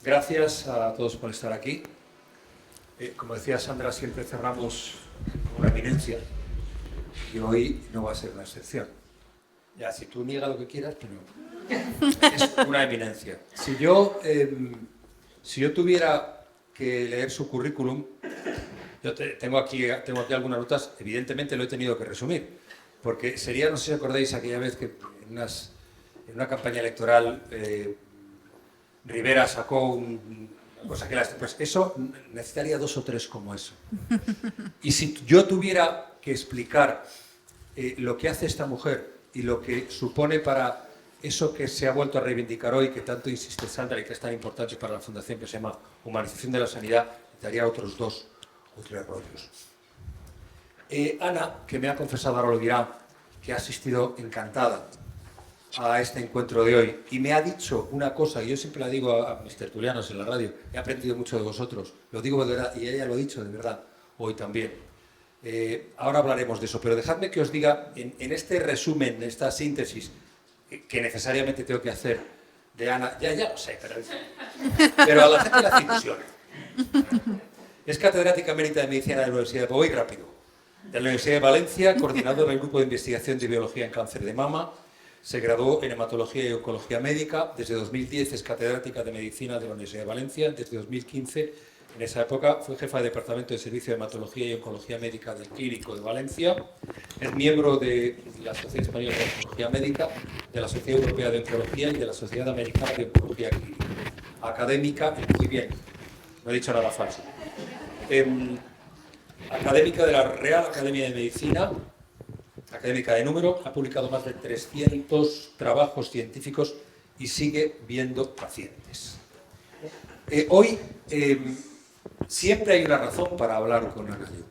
Gracias a todos por estar aquí. Como decía Sandra, siempre cerramos con una eminencia y hoy no va a ser una excepción. Ya, si tú niegas lo que quieras, pero es una eminencia. Si yo tuviera que leer su currículum, tengo aquí algunas notas, evidentemente lo he tenido que resumir, porque sería, no sé si acordáis, aquella vez que en una campaña electoral Rivera sacó una cosa que pues eso necesitaría 2 o 3 como eso. Y si yo tuviera que explicar lo que hace esta mujer y lo que supone para eso que se ha vuelto a reivindicar hoy, que tanto insiste Sandra y que es tan importante para la Fundación, que se llama Humanización de la Sanidad, necesitaría otros 2 o 3 rollos. Ana, que me ha confesado, ahora lo dirá, que ha asistido encantada a este encuentro de hoy y me ha dicho una cosa, y yo siempre la digo a mis tertulianos en la radio, he aprendido mucho de vosotros, lo digo de verdad, y ella lo ha dicho de verdad hoy también. Ahora hablaremos de eso, pero dejadme que os diga, en este resumen, en esta síntesis que necesariamente tengo que hacer de Ana, ya lo sé, pero a la gente le hace ilusión. Es catedrática emérita de Medicina de la Universidad de voy rápido, de la Universidad de Valencia, coordinadora del Grupo de Investigación de Biología en Cáncer de Mama. Se graduó en Hematología y Oncología Médica. Desde 2010 es catedrática de Medicina de la Universidad de Valencia. Desde 2015, en esa época, fue jefa de Departamento de Servicio de Hematología y Oncología Médica del Clínico de Valencia. Es miembro de la Sociedad Española de Oncología Médica, de la Sociedad Europea de Oncología y de la Sociedad Americana de Oncología Clínica. Académica, muy bien, no he dicho nada falso. Académica de la Real Academia de Medicina, académica de número, ha publicado más de 300 trabajos científicos y sigue viendo pacientes. Hoy siempre hay una razón para hablar con Ana Lluch.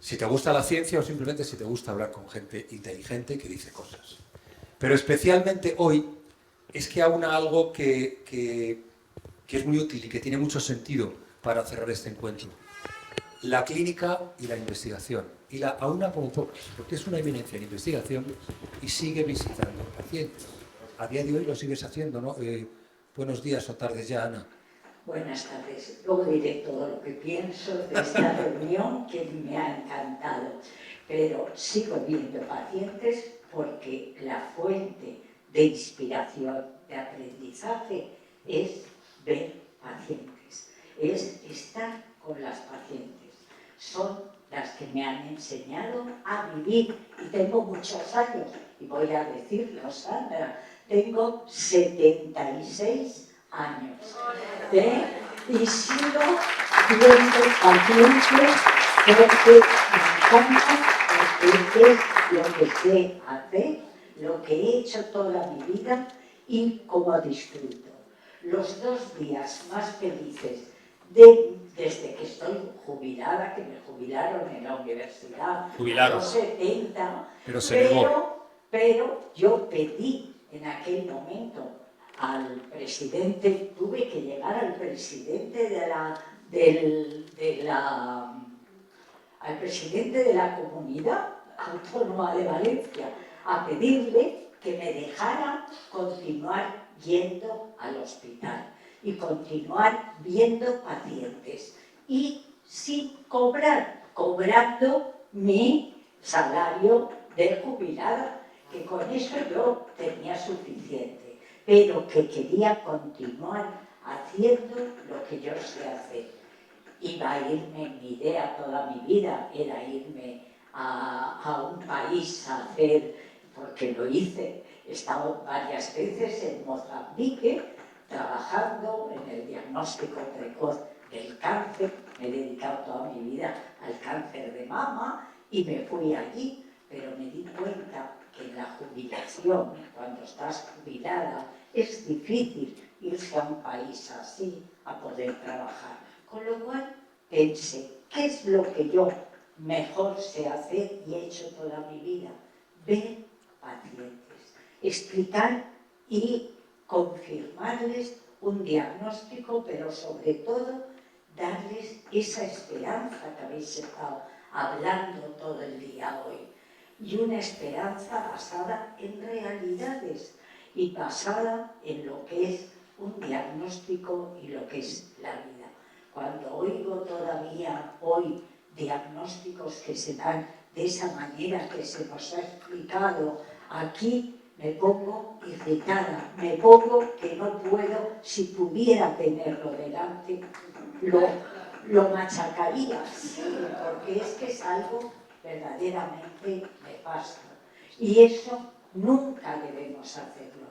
Si te gusta la ciencia o simplemente si te gusta hablar con gente inteligente que dice cosas. Pero especialmente hoy es que aúna algo que es muy útil y que tiene mucho sentido para cerrar este encuentro. La clínica y la investigación. Y la aúna como pocas, porque es una eminencia en investigación y sigue visitando pacientes. A día de hoy lo sigues haciendo, ¿no? Buenos días o tardes ya, Ana. Buenas tardes. Luego diré todo lo que pienso de esta reunión que me ha encantado. Pero sigo viendo pacientes porque la fuente de inspiración, de aprendizaje, es ver pacientes, es estar con las pacientes. Son las que me han enseñado a vivir y tengo muchos años, y voy a decirlo, Sandra, tengo 76 años. Y sigo viendo pacientes porque me encanta, porque es lo que sé hacer, lo que he hecho toda mi vida y cómo disfruto. Los 2 días más felices desde que estoy jubilada, que me jubilaron en la universidad a los 70, pero yo pedí en aquel momento al presidente, tuve que llegar al presidente al presidente de la Comunidad Autónoma de Valencia a pedirle que me dejara continuar yendo al hospital y continuar viendo pacientes y sin cobrar, cobrando mi salario de jubilada, que con eso yo tenía suficiente, pero que quería continuar haciendo lo que yo sé hacer. Iba a irme, mi idea toda mi vida era irme a un país a hacer, porque lo hice, he estado varias veces en Mozambique trabajando en el diagnóstico precoz del cáncer, me he dedicado toda mi vida al cáncer de mama y me fui allí, pero me di cuenta que en la jubilación, cuando estás jubilada, es difícil irse a un país así a poder trabajar. Con lo cual pensé, ¿qué es lo que yo mejor sé hacer y he hecho toda mi vida? Ver pacientes, explicar y confirmarles un diagnóstico, pero sobre todo darles esa esperanza que habéis estado hablando todo el día hoy. Y una esperanza basada en realidades y basada en lo que es un diagnóstico y lo que es la vida. Cuando oigo todavía hoy diagnósticos que se dan de esa manera que se nos ha explicado aquí, me pongo irritada, me pongo que no puedo, si pudiera tenerlo delante, lo machacaría, sí, porque es que es algo verdaderamente nefasto. Y eso nunca debemos hacerlo.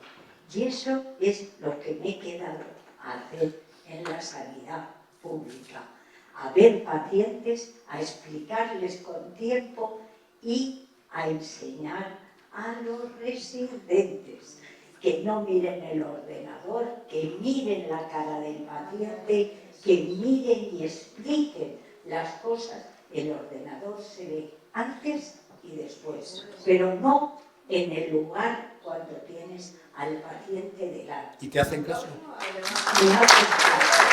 Y eso es lo que me he quedado a hacer en la sanidad pública. A ver pacientes, a explicarles con tiempo y a enseñar a los residentes que no miren el ordenador, que miren la cara del paciente, que miren y expliquen las cosas. El ordenador se ve antes y después, pero no en el lugar cuando tienes al paciente delante. ¿Y te hacen caso? Me hacen caso.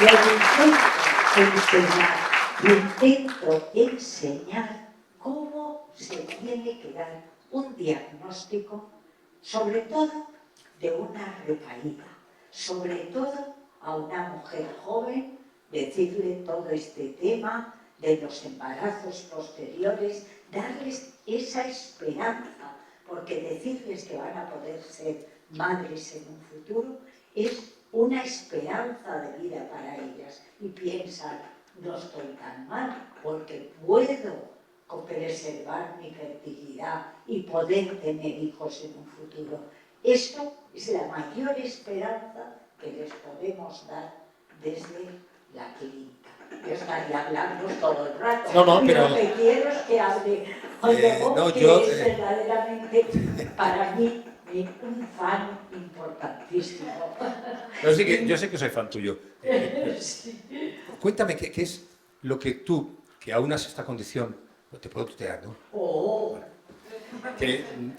Me hacen caso. Intento enseñar cómo se tiene que dar un diagnóstico, sobre todo de una recaída, sobre todo a una mujer joven, decirle todo este tema de los embarazos posteriores, darles esa esperanza, porque decirles que van a poder ser madres en un futuro es una esperanza de vida para ellas. Y piensan, no estoy tan mal, porque puedo preservar mi fertilidad y poder tener hijos en un futuro. Esto es la mayor esperanza que les podemos dar desde la clínica. Yo estaría hablando todo el rato. No, pero... Lo que quiero es que hable es verdaderamente para mí un fan importantísimo. Yo sé que soy fan tuyo. Sí. Cuéntame, ¿qué es lo que tú, que aunas esta condición, te puedo tutear, ¿no? Oh.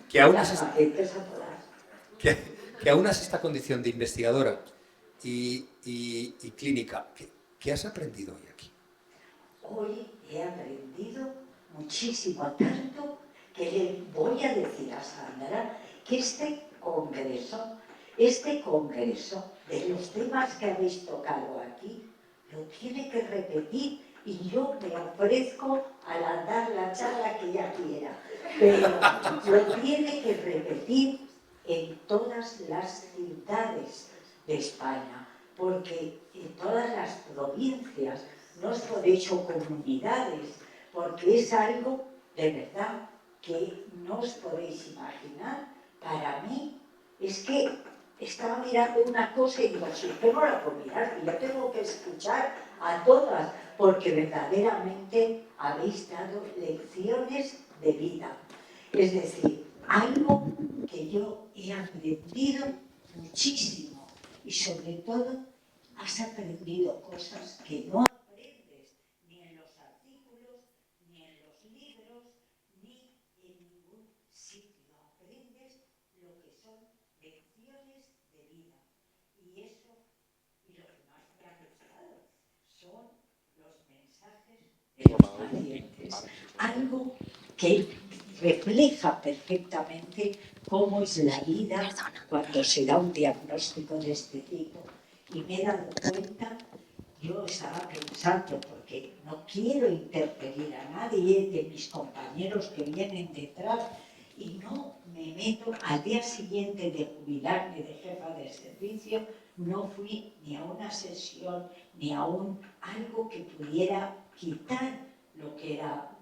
Que aunas esta condición de investigadora y clínica, ¿qué has aprendido hoy aquí? Hoy he aprendido muchísimo, tanto que le voy a decir a Sandra que este congreso de los temas que habéis tocado aquí, lo tiene que repetir y yo me ofrezco a dar la charla que ella quiera, pero lo tiene que repetir en todas las ciudades de España, porque en todas las provincias, no es por hecho comunidades, porque es algo de verdad que no os podéis imaginar. Para mí es que estaba mirando una cosa y digo, si usted no la puedo mirar, y yo tengo que escuchar a todas, porque verdaderamente habéis dado lecciones de vida. Es decir, algo que yo he aprendido muchísimo y sobre todo has aprendido cosas que no aprendes ni en los artículos, ni en los libros, ni en ningún sitio. Aprendes lo que son lecciones de vida. Y eso, y lo que más me ha gustado, son los mensajes de los pacientes. Algo que refleja perfectamente cómo es la vida cuando se da un diagnóstico de este tipo. Y me he dado cuenta, yo estaba pensando, porque no quiero interferir a nadie de mis compañeros que vienen detrás, y no me meto. Al día siguiente de jubilarme de jefa de servicio, no fui ni a una sesión, ni a algo que pudiera quitar lo que era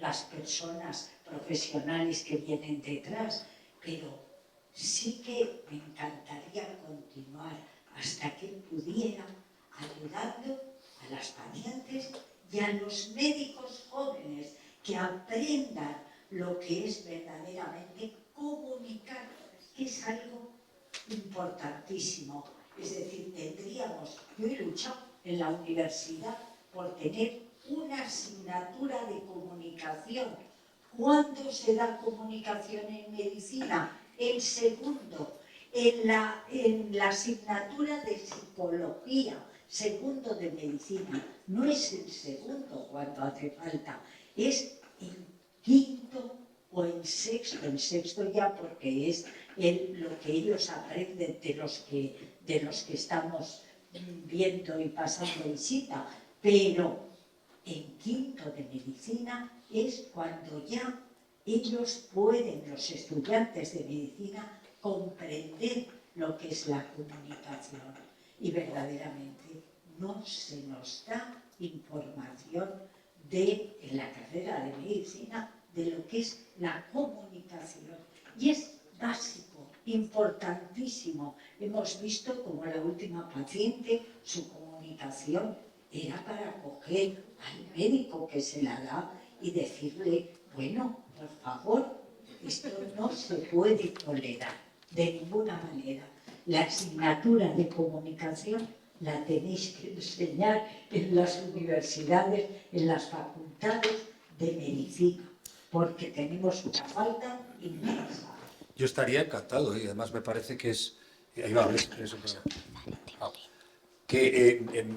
las personas profesionales que vienen detrás, pero sí que me encantaría continuar hasta que pudiera ayudando a las pacientes y a los médicos jóvenes que aprendan lo que es verdaderamente comunicar, que es algo importantísimo. Es decir, yo he luchado en la universidad por tener una asignatura de comunicación. ¿Cuándo se da comunicación en medicina? En segundo. En la asignatura de psicología, segundo de medicina. No es en segundo cuando hace falta, es en quinto o en sexto ya porque es lo que ellos aprenden de los que estamos viendo y pasando visita, pero en quinto de medicina es cuando ya ellos pueden, los estudiantes de medicina, comprender lo que es la comunicación. Y verdaderamente no se nos da información en la carrera de medicina de lo que es la comunicación. Y es básico, importantísimo. Hemos visto como la última paciente, su comunicación era para coger al médico que se la da y decirle, bueno, por favor, esto no se puede tolerar de ninguna manera. La asignatura de comunicación la tenéis que enseñar en las universidades, en las facultades de medicina, porque tenemos una falta inmensa. Yo estaría encantado y además me parece que es... Ahí va, ¿ves?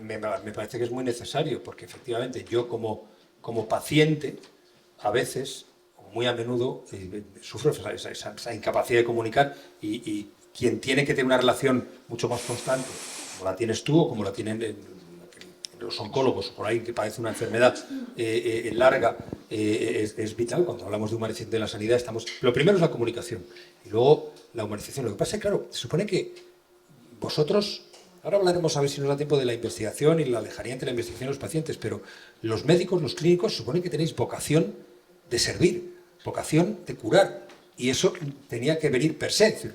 Me parece que es muy necesario, porque efectivamente yo como paciente, a veces, muy a menudo, sufro esa incapacidad de comunicar y quien tiene que tener una relación mucho más constante, como la tienes tú o como la tienen los oncólogos, por ahí que padece una enfermedad larga, es vital. Cuando hablamos de humanización de la sanidad, lo primero es la comunicación y luego la humanización. Lo que pasa es que, claro, se supone que vosotros... Ahora hablaremos a ver si nos da tiempo de la investigación y la lejanía entre la investigación y los pacientes, pero los médicos, los clínicos, supone que tenéis vocación de servir, vocación de curar, y eso tenía que venir per se.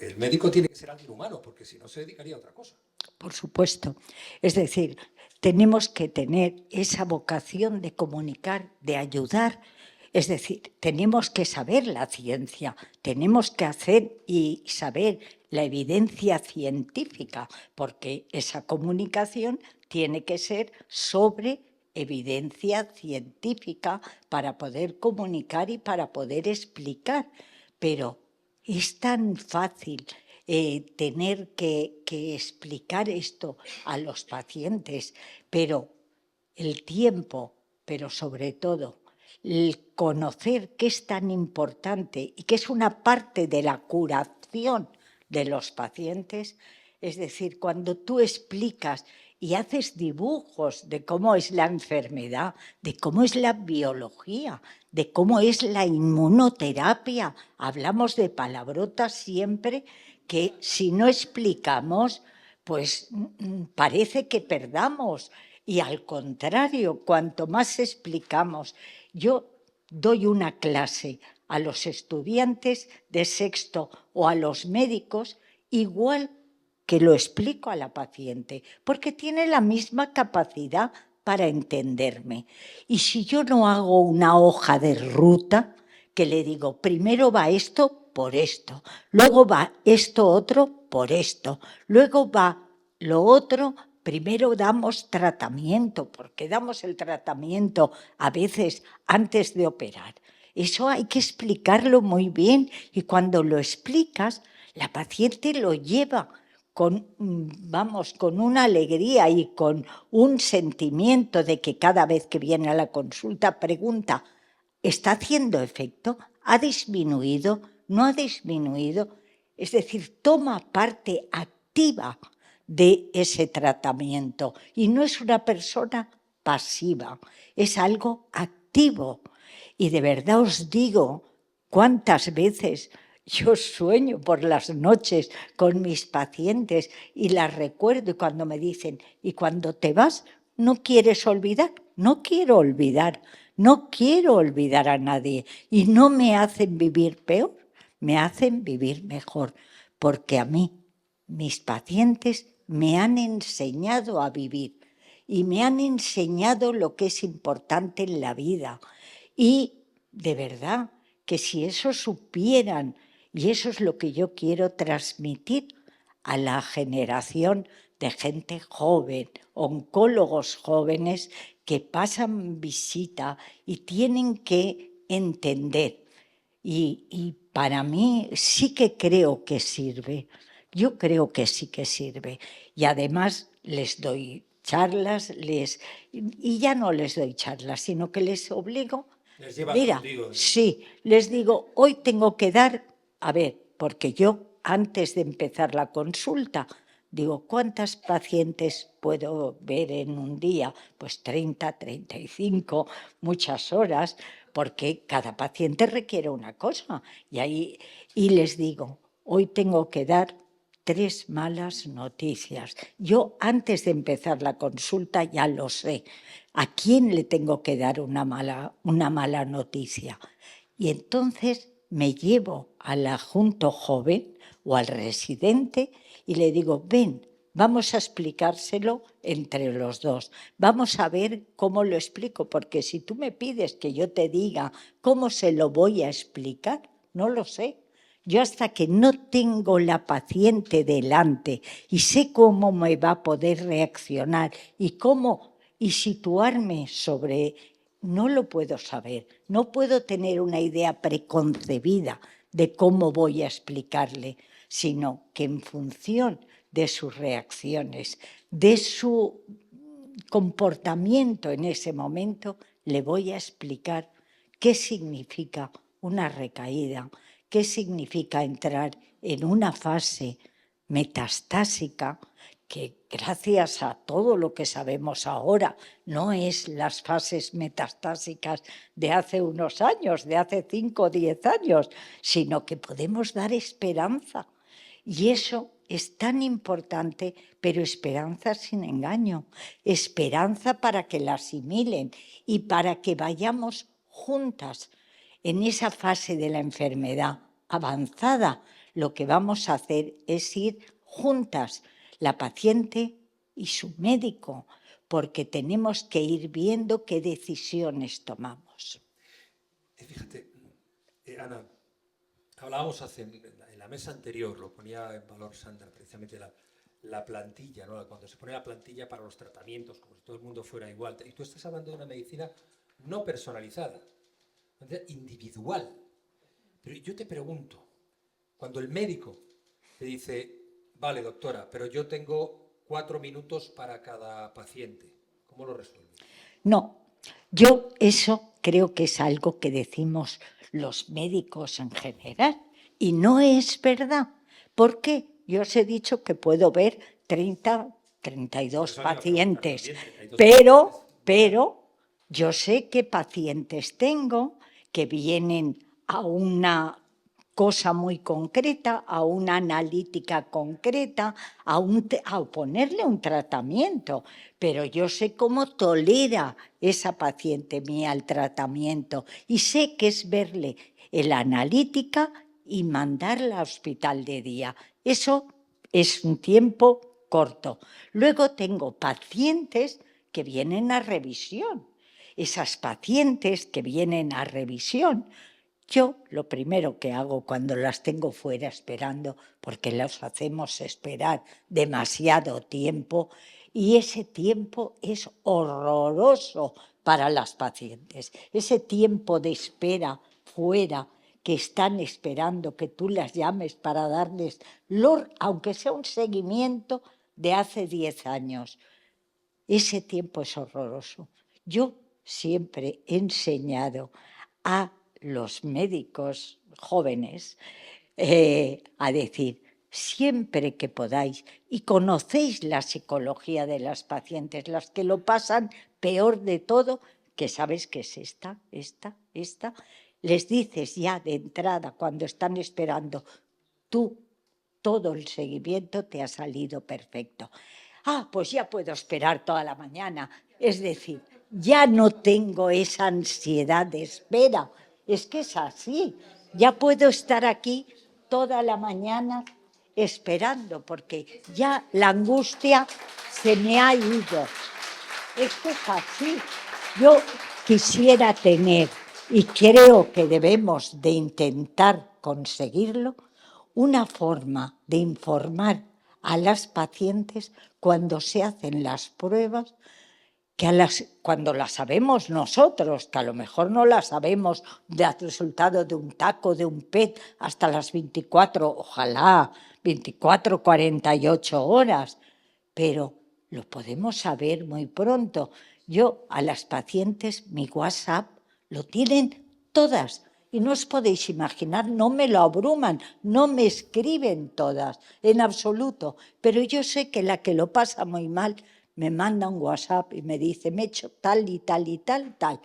El médico tiene que ser alguien humano, porque si no se dedicaría a otra cosa. Por supuesto. Es decir, tenemos que tener esa vocación de comunicar, de ayudar. Es decir, tenemos que saber la ciencia, tenemos que hacer y saber la evidencia científica, porque esa comunicación tiene que ser sobre evidencia científica para poder comunicar y para poder explicar. Pero es tan fácil tener que explicar esto a los pacientes, pero el tiempo, pero sobre todo el conocer que es tan importante y que es una parte de la curación de los pacientes, es decir, cuando tú explicas y haces dibujos de cómo es la enfermedad, de cómo es la biología, de cómo es la inmunoterapia, hablamos de palabrotas siempre que si no explicamos, pues parece que perdamos. Y al contrario, cuanto más explicamos, yo doy una clase a los estudiantes de sexto o a los médicos, igual que lo explico a la paciente, porque tiene la misma capacidad para entenderme. Y si yo no hago una hoja de ruta, que le digo, primero va esto por esto, luego va esto otro por esto, luego va lo otro. Primero damos tratamiento, porque damos el tratamiento a veces antes de operar. Eso hay que explicarlo muy bien y cuando lo explicas, la paciente lo lleva con una alegría y con un sentimiento de que cada vez que viene a la consulta pregunta, ¿está haciendo efecto? ¿Ha disminuido? ¿No ha disminuido? Es decir, toma parte activa de ese tratamiento y no es una persona pasiva, es algo activo. Y de verdad os digo cuántas veces yo sueño por las noches con mis pacientes y las recuerdo y cuando me dicen, ¿y cuando te vas no quieres olvidar? No quiero olvidar, no quiero olvidar a nadie y no me hacen vivir peor, me hacen vivir mejor, porque a mí, mis pacientes me han enseñado a vivir y me han enseñado lo que es importante en la vida. Y de verdad que si eso supieran, y eso es lo que yo quiero transmitir a la generación de gente joven, oncólogos jóvenes que pasan visita y tienen que entender. Y para mí sí que creo que sirve. Yo creo que sí que sirve. Y además les doy charlas, y ya no les doy charlas, sino que les obligo. Les llevas Mira, contigo. sí, les digo, hoy tengo que dar, a ver, porque yo antes de empezar la consulta digo, ¿cuántas pacientes puedo ver en un día? Pues 30, 35, muchas horas, porque cada paciente requiere una cosa. Y les digo, hoy tengo que dar 3 malas noticias. Yo antes de empezar la consulta ya lo sé. ¿A quién le tengo que dar una mala noticia? Y entonces me llevo al adjunto joven o al residente y le digo, ven, vamos a explicárselo entre los dos. Vamos a ver cómo lo explico, porque si tú me pides que yo te diga cómo se lo voy a explicar, no lo sé. Yo hasta que no tengo la paciente delante y sé cómo me va a poder reaccionar y situarme sobre, no lo puedo saber, no puedo tener una idea preconcebida de cómo voy a explicarle, sino que en función de sus reacciones, de su comportamiento en ese momento, le voy a explicar qué significa una recaída, qué significa entrar en una fase metastásica que gracias a todo lo que sabemos ahora no es las fases metastásicas de hace unos años, de hace 5 o 10 años, sino que podemos dar esperanza. Y eso es tan importante, pero esperanza sin engaño, esperanza para que la asimilen y para que vayamos juntas en esa fase de la enfermedad avanzada. Lo que vamos a hacer es ir juntas, la paciente y su médico, porque tenemos que ir viendo qué decisiones tomamos. Fíjate, Ana, hablábamos en la mesa anterior, lo ponía en valor Sandra, precisamente la plantilla, ¿no? Cuando se pone la plantilla para los tratamientos, como si todo el mundo fuera igual. Y tú estás hablando de una medicina no personalizada, individual. Pero yo te pregunto, cuando el médico te dice, vale, doctora, pero yo tengo 4 minutos para cada paciente, ¿cómo lo resuelves? No, yo eso creo que es algo que decimos los médicos en general y no es verdad. ¿Por qué? Yo os he dicho que puedo ver 30, 32 pacientes, pero yo sé qué pacientes tengo que vienen a una cosa muy concreta, a una analítica concreta, a ponerle un tratamiento, pero yo sé cómo tolera esa paciente mía el tratamiento y sé que es verle en la analítica y mandarla al hospital de día. Eso es un tiempo corto. Luego tengo pacientes que vienen a revisión. Esas pacientes que vienen a revisión, yo lo primero que hago cuando las tengo fuera esperando, porque las hacemos esperar demasiado tiempo, y ese tiempo es horroroso para las pacientes. Ese tiempo de espera fuera, que están esperando que tú las llames para darles, aunque sea un seguimiento de hace 10 años. Ese tiempo es horroroso. Yo siempre he enseñado a los médicos jóvenes a decir, siempre que podáis, y conocéis la psicología de las pacientes, las que lo pasan peor de todo, que sabes que es esta, les dices ya de entrada, cuando están esperando, tú, todo el seguimiento te ha salido perfecto. Pues ya puedo esperar toda la mañana. Es decir, ya no tengo esa ansiedad de espera. Es que es así. Ya puedo estar aquí toda la mañana esperando, porque ya la angustia se me ha ido. Es que es así. Yo quisiera tener, y creo que debemos de intentar conseguirlo, una forma de informar a las pacientes cuando se hacen las pruebas, cuando las sabemos nosotros, que a lo mejor no las sabemos del resultado de un TAC o de un PET hasta las 24, ojalá 24, 48 horas, pero lo podemos saber muy pronto. Yo a las pacientes, mi WhatsApp lo tienen todas Y no os podéis imaginar, no me lo abruman, no me escriben todas, en absoluto. Pero yo sé que la que lo pasa muy mal me manda un WhatsApp y me dice, me he hecho tal y tal y tal, tal.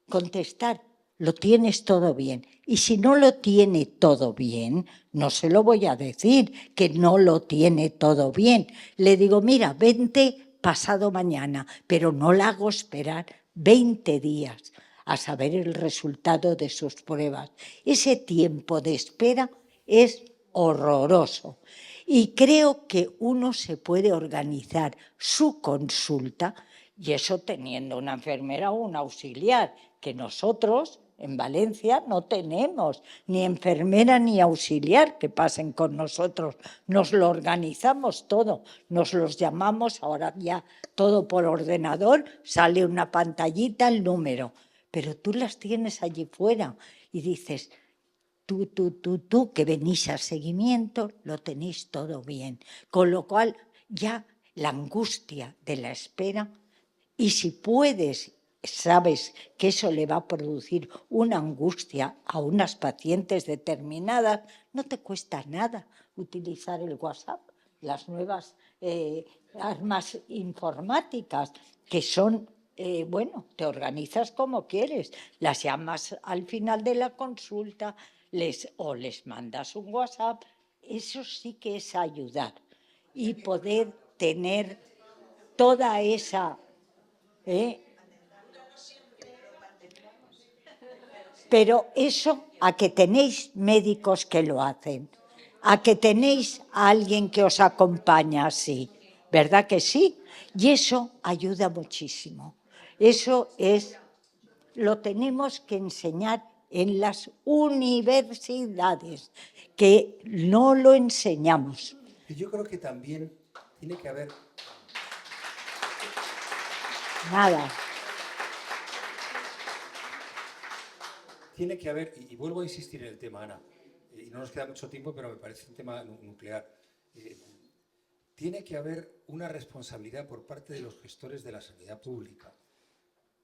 Contestar, lo tienes todo bien. Y si no lo tiene todo bien, no se lo voy a decir, que no lo tiene todo bien. Le digo, mira, vente pasado mañana, pero no la hago esperar 20 días a saber el resultado de sus pruebas. Ese tiempo de espera es horroroso. Y creo que uno se puede organizar su consulta, y eso teniendo una enfermera o un auxiliar, que nosotros en Valencia no tenemos ni enfermera ni auxiliar que pasen con nosotros. Nos lo organizamos todo, nos los llamamos, ahora ya todo por ordenador, sale una pantallita, el número, pero tú las tienes allí fuera y dices, tú, que venís a seguimiento, lo tenéis todo bien. Con lo cual, ya la angustia de la espera, y si puedes, sabes que eso le va a producir una angustia a unas pacientes determinadas, no te cuesta nada utilizar el WhatsApp, las nuevas armas informáticas que son, bueno, te organizas como quieres, las llamas al final de la consulta o les mandas un WhatsApp, eso sí que es ayudar y poder tener toda esa... Pero eso a que tenéis médicos que lo hacen, a que tenéis a alguien que os acompaña así, ¿verdad que sí? Y eso ayuda muchísimo. Eso lo tenemos que enseñar en las universidades, que no lo enseñamos. Y yo creo que también tiene que haber... Nada. Tiene que haber, y vuelvo a insistir en el tema, Ana, y no nos queda mucho tiempo, pero me parece un tema nuclear. Tiene que haber una responsabilidad por parte de los gestores de la sanidad pública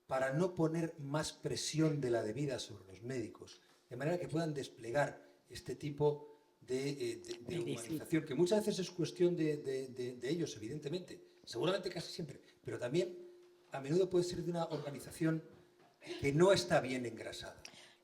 para no poner más presión de la debida sobre los médicos, de manera que puedan desplegar este tipo de humanización, que muchas veces es cuestión de ellos, evidentemente, seguramente casi siempre, pero también a menudo puede ser de una organización que no está bien engrasada.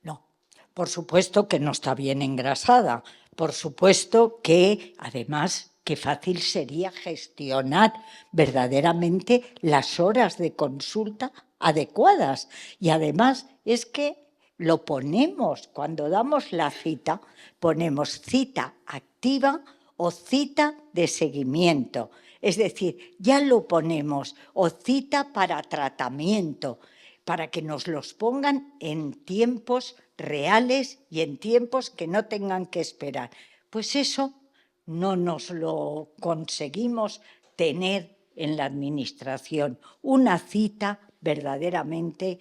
No, por supuesto que no está bien engrasada, por supuesto que además qué fácil sería gestionar verdaderamente las horas de consulta adecuadas. Y además es que lo ponemos, cuando damos la cita, ponemos cita activa o cita de seguimiento. Es decir, ya lo ponemos, o cita para tratamiento, para que nos los pongan en tiempos reales y en tiempos que no tengan que esperar. Pues eso no nos lo conseguimos tener en la administración, una cita verdaderamente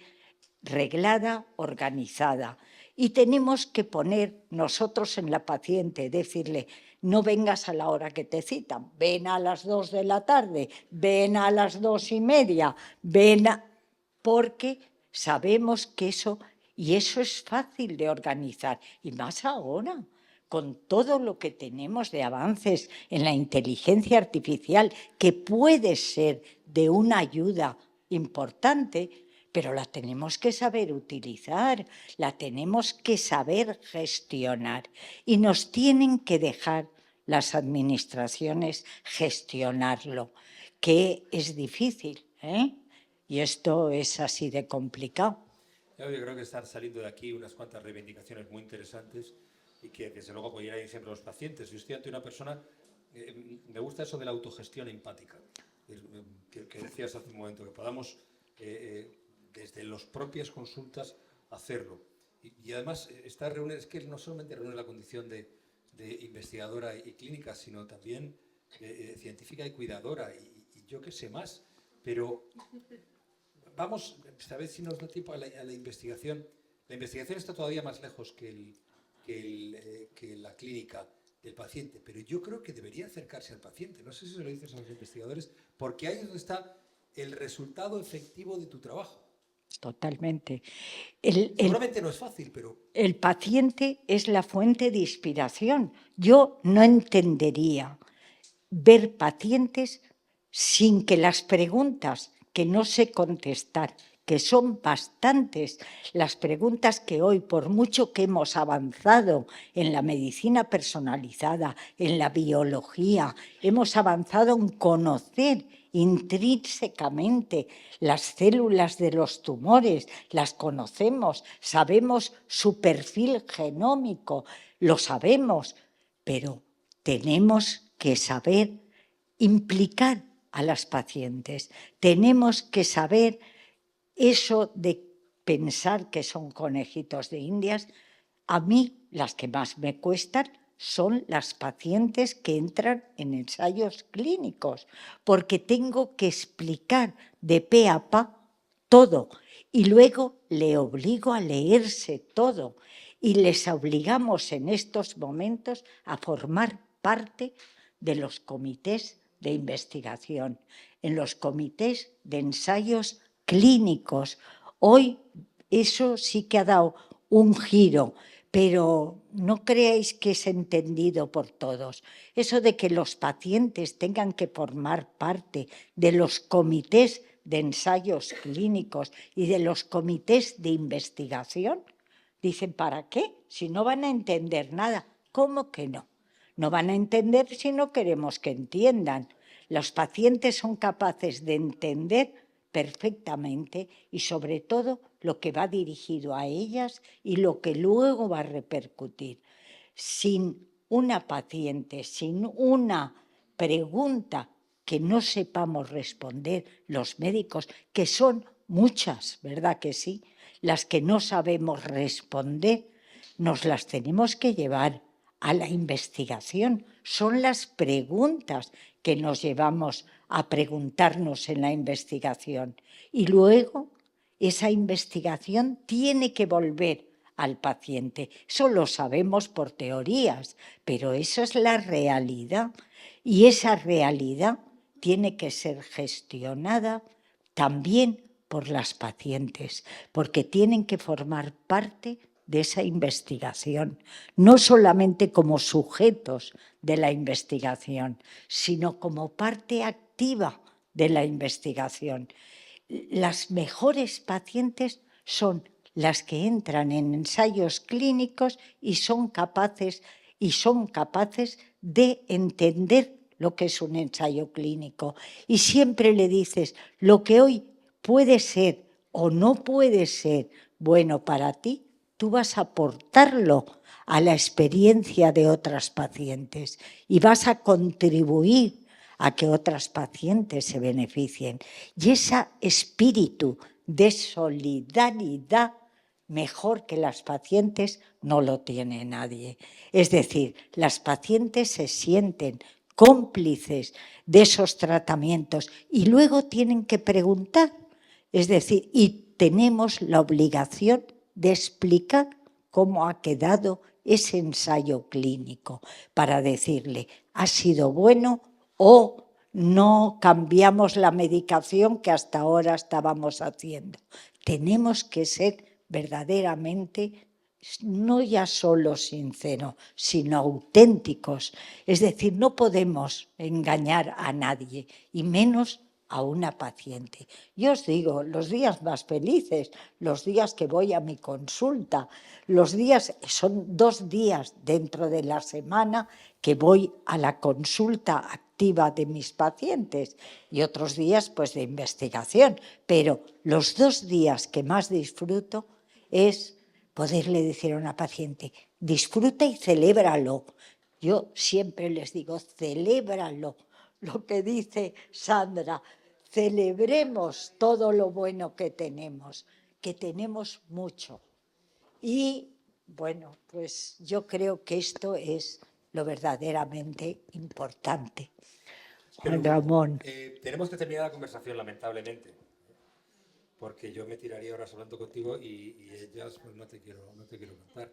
reglada, organizada. Y tenemos que poner nosotros en la paciente, decirle, no vengas a la hora que te citan, ven a las 2 de la tarde, ven a las 2:30, porque sabemos que eso es fácil de organizar, y más ahora, con todo lo que tenemos de avances en la inteligencia artificial, que puede ser de una ayuda importante, pero la tenemos que saber utilizar, la tenemos que saber gestionar, y nos tienen que dejar las administraciones gestionarlo, que es difícil, ¿eh? Y esto es así de complicado. Yo creo que están saliendo de aquí unas cuantas reivindicaciones muy interesantes y que desde luego apoyarán siempre a los pacientes. Yo estoy ante una persona, me gusta eso de la autogestión empática, que decías hace un momento, que podamos desde las propias consultas hacerlo. Y además esta reunión es que no solamente reúne la condición de investigadora y clínica, sino también científica y cuidadora y yo qué sé más, pero vamos a ver si nos da tiempo a la investigación. La investigación está todavía más lejos que la clínica del paciente, pero yo creo que debería acercarse al paciente. No sé si se lo dices a los investigadores, porque ahí es donde está el resultado efectivo de tu trabajo. totalmente. Seguramente no es fácil, pero... El paciente es la fuente de inspiración. Yo no entendería ver pacientes sin que las preguntas que no sé contestar, que son bastantes, las preguntas que hoy, por mucho que hemos avanzado en la medicina personalizada, en la biología, hemos avanzado en conocer intrínsecamente las células de los tumores, las conocemos, sabemos su perfil genómico, lo sabemos, pero tenemos que saber implicar a las pacientes. Tenemos que saber eso de pensar que son conejitos de indias. A mí las que más me cuestan son las pacientes que entran en ensayos clínicos, porque tengo que explicar de pe a pa todo y luego le obligo a leerse todo y les obligamos en estos momentos a formar parte de los comités de investigación, en los comités de ensayos clínicos. Hoy eso sí que ha dado un giro, pero no creáis que es entendido por todos. Eso de que los pacientes tengan que formar parte de los comités de ensayos clínicos y de los comités de investigación, dicen, ¿para qué? Si no van a entender nada. ¿Cómo que no? No van a entender si no queremos que entiendan. Los pacientes son capaces de entender perfectamente y sobre todo lo que va dirigido a ellas y lo que luego va a repercutir. Sin una paciente, sin una pregunta que no sepamos responder los médicos, que son muchas, ¿verdad que sí? Las que no sabemos responder, nos las tenemos que llevar a la investigación. Son las preguntas que nos llevamos a preguntarnos en la investigación. Y luego esa investigación tiene que volver al paciente. Eso lo sabemos por teorías, pero eso es la realidad. Y esa realidad tiene que ser gestionada también por las pacientes, porque tienen que formar parte de esa investigación, no solamente como sujetos de la investigación, sino como parte activa de la investigación. Las mejores pacientes son las que entran en ensayos clínicos y son capaces de entender lo que es un ensayo clínico. Y siempre le dices, lo que hoy puede ser o no puede ser bueno para ti, tú vas a aportarlo a la experiencia de otras pacientes y vas a contribuir a que otras pacientes se beneficien. Y ese espíritu de solidaridad mejor que las pacientes no lo tiene nadie. Es decir, las pacientes se sienten cómplices de esos tratamientos y luego tienen que preguntar. Es decir, y tenemos la obligación de explicar cómo ha quedado ese ensayo clínico para decirle, ¿ha sido bueno o no cambiamos la medicación que hasta ahora estábamos haciendo? Tenemos que ser verdaderamente no ya solo sinceros, sino auténticos. Es decir, no podemos engañar a nadie, y menos a una paciente. Yo os digo, los días más felices, los días que voy a mi consulta, los días, son 2 días dentro de la semana que voy a la consulta activa de mis pacientes y otros días pues de investigación, pero los 2 días que más disfruto es poderle decir a una paciente, disfruta y celébralo. Yo siempre les digo, celébralo. Lo que dice Sandra, celebremos todo lo bueno que tenemos mucho. Y bueno, pues yo creo que esto es lo verdaderamente importante. Juan Ramón. Tenemos que terminar la conversación, lamentablemente, porque yo me tiraría horas hablando contigo y ellas pues no te quiero contar.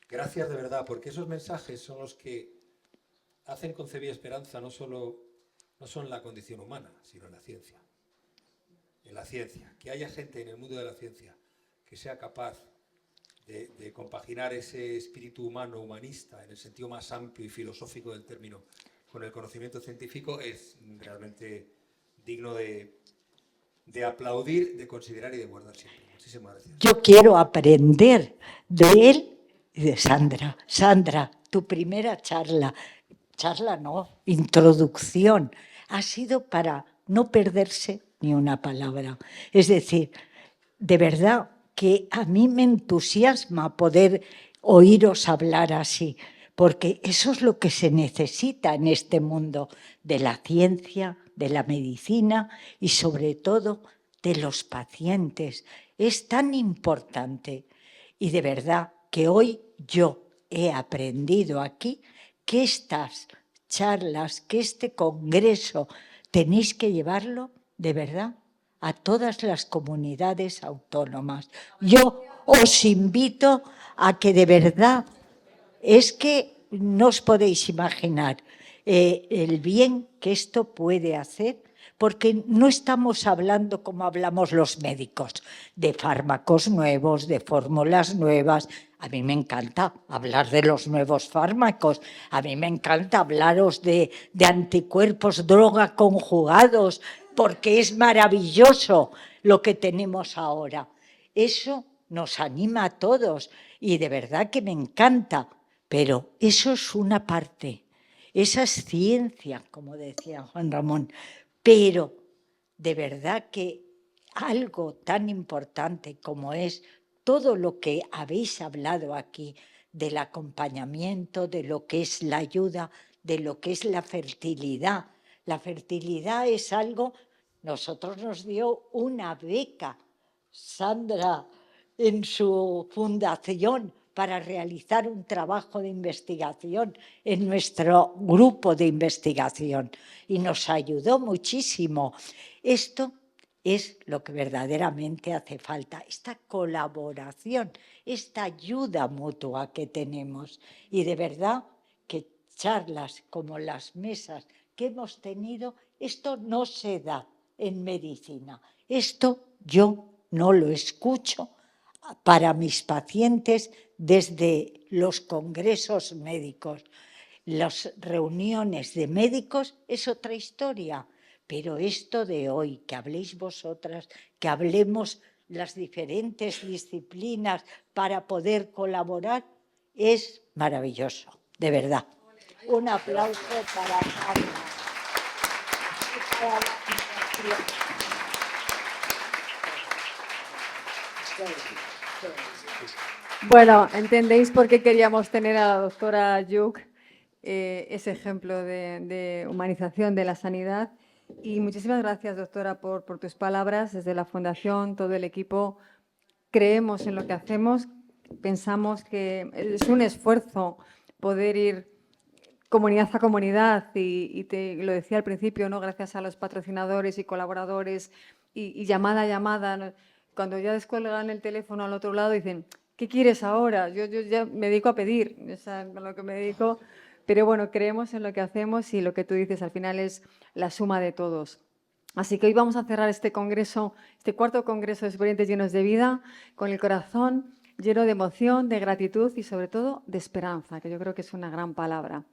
Gracias de verdad, porque esos mensajes son los que hacen concebir esperanza, no son la condición humana, sino la ciencia. en la ciencia, que haya gente en el mundo de la ciencia que sea capaz de compaginar ese espíritu humano, humanista, en el sentido más amplio y filosófico del término, con el conocimiento científico, es realmente digno de aplaudir, de considerar y de guardar siempre. Muchísimas gracias. Yo quiero aprender de él y de Sandra. Sandra, tu primera charla no, introducción, ha sido para no perderse ni una palabra. Es decir, de verdad que a mí me entusiasma poder oíros hablar así, porque eso es lo que se necesita en este mundo de la ciencia, de la medicina y sobre todo de los pacientes. Es tan importante y de verdad que hoy yo he aprendido aquí que estas charlas, que este congreso tenéis que llevarlo de verdad a todas las comunidades autónomas. Yo os invito a que de verdad, es que no os podéis imaginar el bien que esto puede hacer, porque no estamos hablando como hablamos los médicos, de fármacos nuevos, de fórmulas nuevas. A mí me encanta hablar de los nuevos fármacos, a mí me encanta hablaros de anticuerpos, droga conjugados, porque es maravilloso lo que tenemos ahora. Eso nos anima a todos y de verdad que me encanta, pero eso es una parte, esa es ciencia, como decía Juan Ramón, pero de verdad que algo tan importante como es todo lo que habéis hablado aquí del acompañamiento, de lo que es la ayuda, de lo que es la fertilidad. La fertilidad es algo, nosotros nos dio una beca, Sandra, en su fundación para realizar un trabajo de investigación en nuestro grupo de investigación y nos ayudó muchísimo. Esto es lo que verdaderamente hace falta, esta colaboración, esta ayuda mutua que tenemos. Y de verdad que charlas como las mesas que hemos tenido, esto no se da en medicina. Esto yo no lo escucho para mis pacientes desde los congresos médicos. Las reuniones de médicos es otra historia, pero esto de hoy, que habléis vosotras, que hablemos las diferentes disciplinas para poder colaborar, es maravilloso, de verdad. Un aplauso para Ana. Bueno, entendéis por qué queríamos tener a la doctora Yuk, ese ejemplo de humanización de la sanidad. Y muchísimas gracias, doctora, por tus palabras. Desde la Fundación, todo el equipo, creemos en lo que hacemos. Pensamos que es un esfuerzo poder ir comunidad a comunidad y lo decía al principio, ¿no? Gracias a los patrocinadores y colaboradores y llamada a llamada, ¿no? Cuando ya descuelgan el teléfono al otro lado dicen, ¿qué quieres ahora? Yo ya me dedico a pedir, es a lo que me dedico, pero bueno, creemos en lo que hacemos y lo que tú dices al final es la suma de todos. Así que hoy vamos a cerrar este congreso, este cuarto congreso de Experiencias Llenos de Vida, con el corazón lleno de emoción, de gratitud y sobre todo de esperanza, que yo creo que es una gran palabra.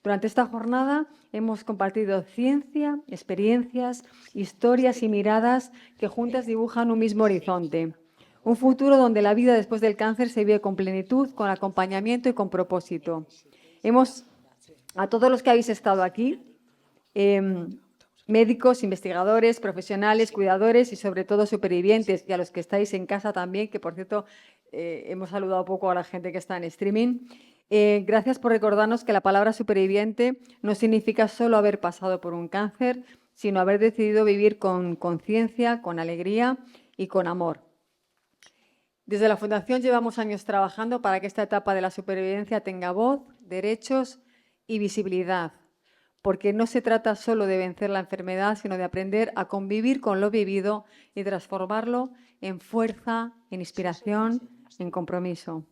Durante esta jornada hemos compartido ciencia, experiencias, historias y miradas que juntas dibujan un mismo horizonte. Un futuro donde la vida después del cáncer se vive con plenitud, con acompañamiento y con propósito. A todos los que habéis estado aquí, médicos, investigadores, profesionales, cuidadores y sobre todo supervivientes, y a los que estáis en casa también, que por cierto hemos saludado poco a la gente que está en streaming. Gracias por recordarnos que la palabra superviviente no significa solo haber pasado por un cáncer, sino haber decidido vivir con conciencia, con alegría y con amor. Desde la Fundación llevamos años trabajando para que esta etapa de la supervivencia tenga voz, derechos y visibilidad, porque no se trata solo de vencer la enfermedad, sino de aprender a convivir con lo vivido y transformarlo en fuerza, en inspiración, en compromiso.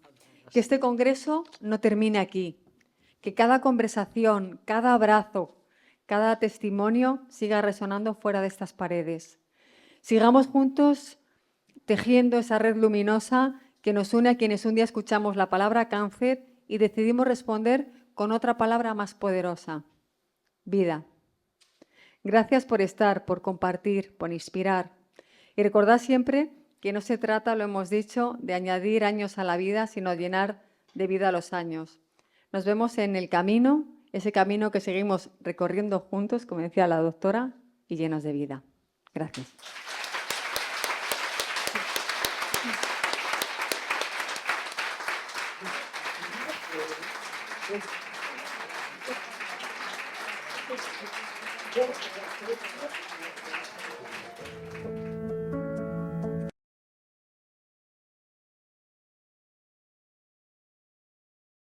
Que este congreso no termine aquí, que cada conversación, cada abrazo, cada testimonio siga resonando fuera de estas paredes. Sigamos juntos tejiendo esa red luminosa que nos une a quienes un día escuchamos la palabra cáncer y decidimos responder con otra palabra más poderosa: vida. Gracias por estar, por compartir, por inspirar. Y recordad siempre que no se trata, lo hemos dicho, de añadir años a la vida, sino de llenar de vida los años. Nos vemos en el camino, ese camino que seguimos recorriendo juntos, como decía la doctora, y llenos de vida. Gracias. Gracias.